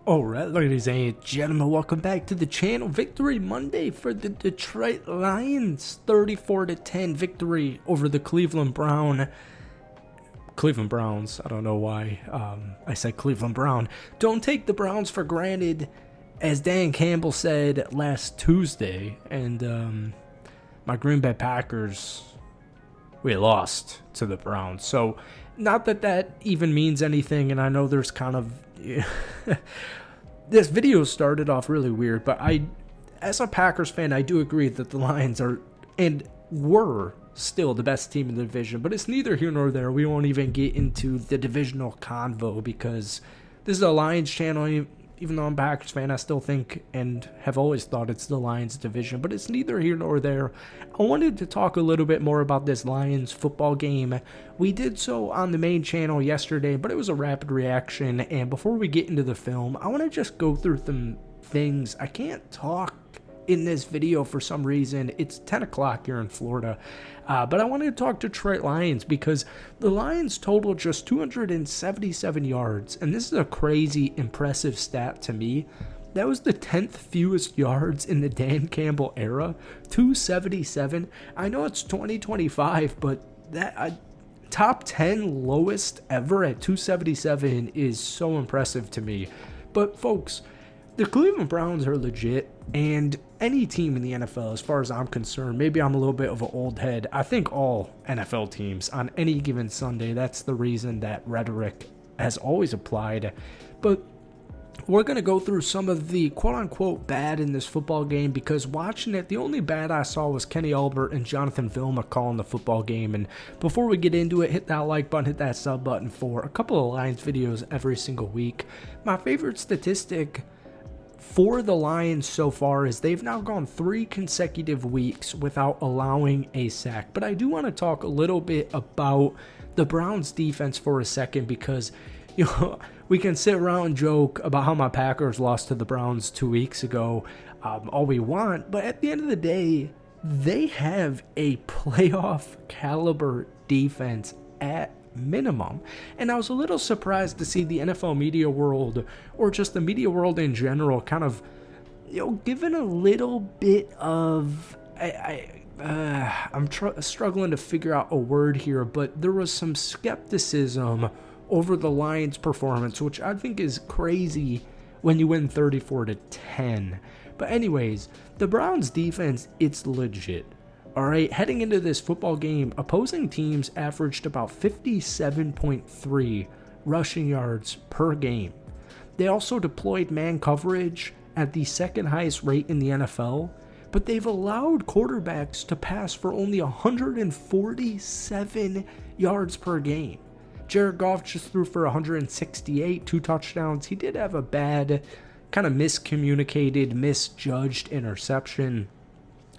Alright, ladies and gentlemen, welcome back to the channel. Victory Monday for the Detroit Lions. 34-10 victory over the Cleveland Browns. I don't know why I said Cleveland Brown. Don't take the Browns for granted, as Dan Campbell said last Tuesday. And my Green Bay Packers, we lost to the Browns. So, not that that even means anything, and I know there's kind of... This video started off really weird, but as a Packers fan, I do agree that the Lions are, and were, still the best team in the division, but it's neither here nor there. We won't even get into the divisional convo because this is a Lions channel. Even though I'm a Packers fan, I still think and have always thought it's the Lions division, but it's neither here nor there. I wanted to talk a little bit more about this Lions football game. We did so on the main channel yesterday, but it was a rapid reaction, and before we get into the film, I want to just go through some things. I can't talk in this video for some reason. It's 10 o'clock here in Florida, but I wanted to talk Detroit Lions because the Lions totaled just 277 yards, and this is a crazy impressive stat to me. That was the 10th fewest yards in the Dan Campbell era, 277. I know it's 2025, but that top 10 lowest ever at 277 is so impressive to me. But folks, the Cleveland Browns are legit, and any team in the NFL, as far as I'm concerned, maybe I'm a little bit of an old head. I think all NFL teams on any given Sunday, that's the reason that rhetoric has always applied. But we're going to go through some of the quote-unquote bad in this football game because watching it, the only bad I saw was Kenny Albert and Jonathan Vilma calling the football game. And before we get into it, hit that like button, hit that sub button for a couple of Lions videos every single week. My favorite statistic for the Lions so far is they've now gone 3 consecutive weeks without allowing a sack. But I do want to talk a little bit about the Browns defense for a second because, you know, we can sit around and joke about how my Packers lost to the Browns 2 weeks ago all we want, but at the end of the day, they have a playoff caliber defense at minimum. And I was a little surprised to see the NFL media world, or just the media world in general, kind of, you know, given a little bit of I'm struggling to figure out a word here, but there was some skepticism over the Lions' performance, which I think is crazy when you win 34-10. But anyways, the Browns defense, it's legit. All right, heading into this football game, opposing teams averaged about 57.3 rushing yards per game. They also deployed man coverage at the second highest rate in the NFL, but they've allowed quarterbacks to pass for only 147 yards per game. Jared Goff just threw for 168, 2 touchdowns. He did have a bad, kind of miscommunicated, misjudged interception.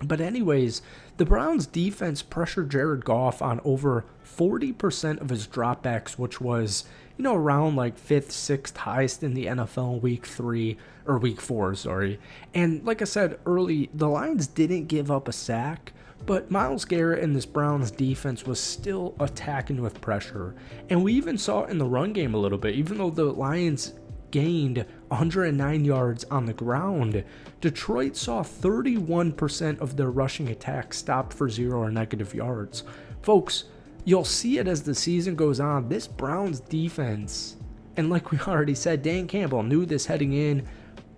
But anyways, the Browns defense pressured Jared Goff on over 40% of his dropbacks, which was, you know, around like 5th, 6th highest in the NFL week 4, sorry. And like I said early, the Lions didn't give up a sack, but Myles Garrett and this Browns defense was still attacking with pressure. And we even saw it in the run game a little bit, even though the Lions gained 109 yards on the ground, Detroit saw 31% of their rushing attacks stopped for 0 or negative yards. Folks, you'll see it as the season goes on. This Browns defense, and like we already said, Dan Campbell knew this heading in.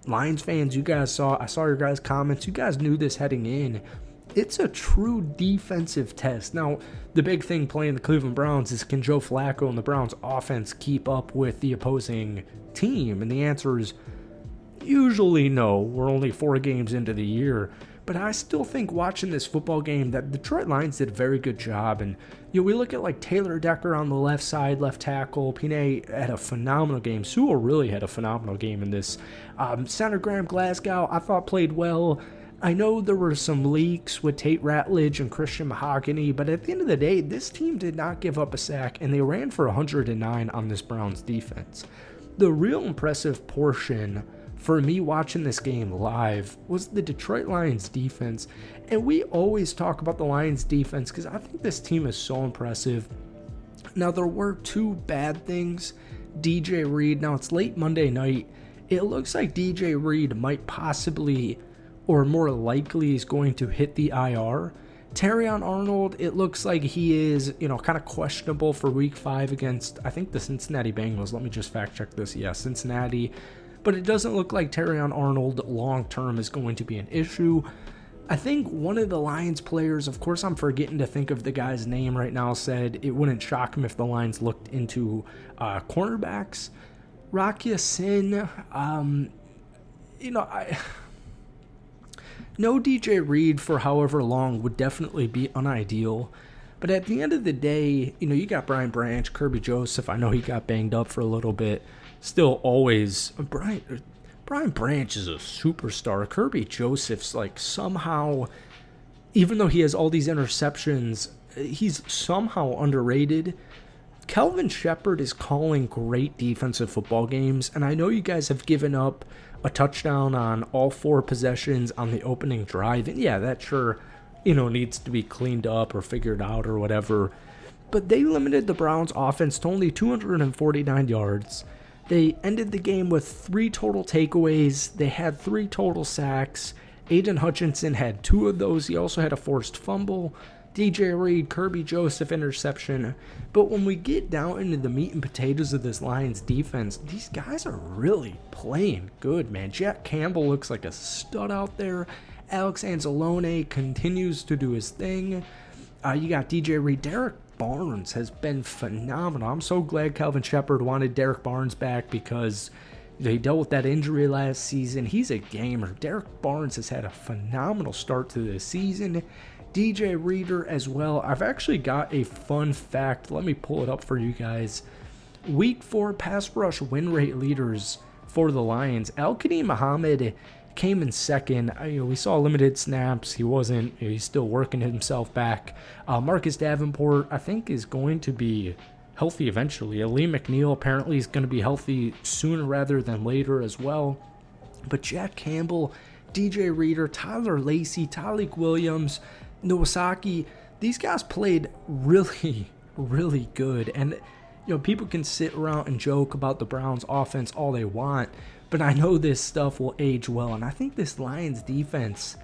Lions fans, you guys saw, I saw your guys' comments. You guys knew this heading in. It's a true defensive test. Now, the big thing playing the Cleveland Browns is, can Joe Flacco and the Browns offense keep up with the opposing team? And the answer is usually no. We're only 4 games into the year. But I still think watching this football game that Detroit Lions did a very good job. And, you know, we look at like Taylor Decker on the left side, left tackle. Pine had a phenomenal game. Sewell really had a phenomenal game in this. Center Graham Glasgow, I thought, played well. I know there were some leaks with Tate Ratledge and Christian Mahogany, but at the end of the day, this team did not give up a sack, and they ran for 109 on this Browns defense. The real impressive portion for me watching this game live was the Detroit Lions defense, and we always talk about the Lions defense because I think this team is so impressive. Now, there were 2 bad things. DJ Reed, now it's late Monday night, it looks like DJ Reed might possibly, or more likely, is going to hit the IR. Terrion Arnold, it looks like he is, kind of questionable for week 5 against, I think, the Cincinnati Bengals. Let me just fact check this. Yeah, Cincinnati. But it doesn't look like Terrion Arnold long-term is going to be an issue. I think one of the Lions players, of course I'm forgetting to think of the guy's name right now, said it wouldn't shock him if the Lions looked into cornerbacks. Rakia Sin, no DJ Reed for however long would definitely be unideal. But at the end of the day, you got Brian Branch, Kirby Joseph. I know he got banged up for a little bit. Still always, Brian Branch is a superstar. Kirby Joseph's like somehow, even though he has all these interceptions, he's somehow underrated. Kelvin Shepard is calling great defensive football games, and I know you guys have given up a touchdown on all 4 possessions on the opening drive, and yeah, that sure, needs to be cleaned up or figured out or whatever, but they limited the Browns' offense to only 249 yards. They ended the game with 3 total takeaways. They had 3 total sacks. Aiden Hutchinson had 2 of those. He also had a forced fumble. DJ Reed, Kirby Joseph interception. But when we get down into the meat and potatoes of this Lions defense, these guys are really playing good, man. Jack Campbell looks like a stud out there. Alex Anzalone continues to do his thing. You got DJ Reed. Derek Barnes has been phenomenal. I'm so glad Kelvin Shepard wanted Derek Barnes back because he dealt with that injury last season. He's a gamer. Derek Barnes has had a phenomenal start to the season. DJ Reader as well. I've actually got a fun fact. Let me pull it up for you guys. Week 4 pass rush win rate leaders for the Lions. Al-Qadim Muhammad came in second. We saw limited snaps. He's still working himself back. Marcus Davenport, I think, is going to be healthy eventually. Lee McNeil apparently is going to be healthy sooner rather than later as well. But Jack Campbell, DJ Reader, Tyler Lacey, Tyleek Williams, Nowasaki, these guys played really, really good. And, people can sit around and joke about the Browns offense all they want, but I know this stuff will age well. And I think this Lions defense,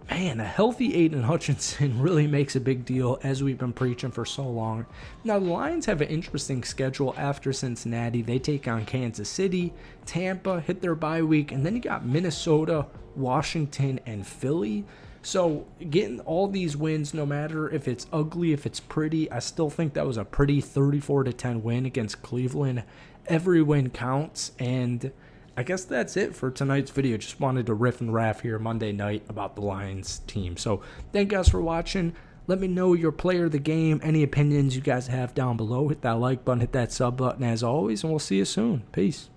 man, a healthy Aiden Hutchinson really makes a big deal, as we've been preaching for so long. Now, the Lions have an interesting schedule after Cincinnati. They take on Kansas City, Tampa, hit their bye week, and then you got Minnesota, Washington, and Philly. So getting all these wins, no matter if it's ugly, if it's pretty, I still think that was a pretty 34-10 win against Cleveland. Every win counts, and I guess that's it for tonight's video. Just wanted to riff and raff here Monday night about the Lions team. So thank you guys for watching. Let me know your player of the game, any opinions you guys have down below. Hit that like button, hit that sub button as always, and we'll see you soon. Peace.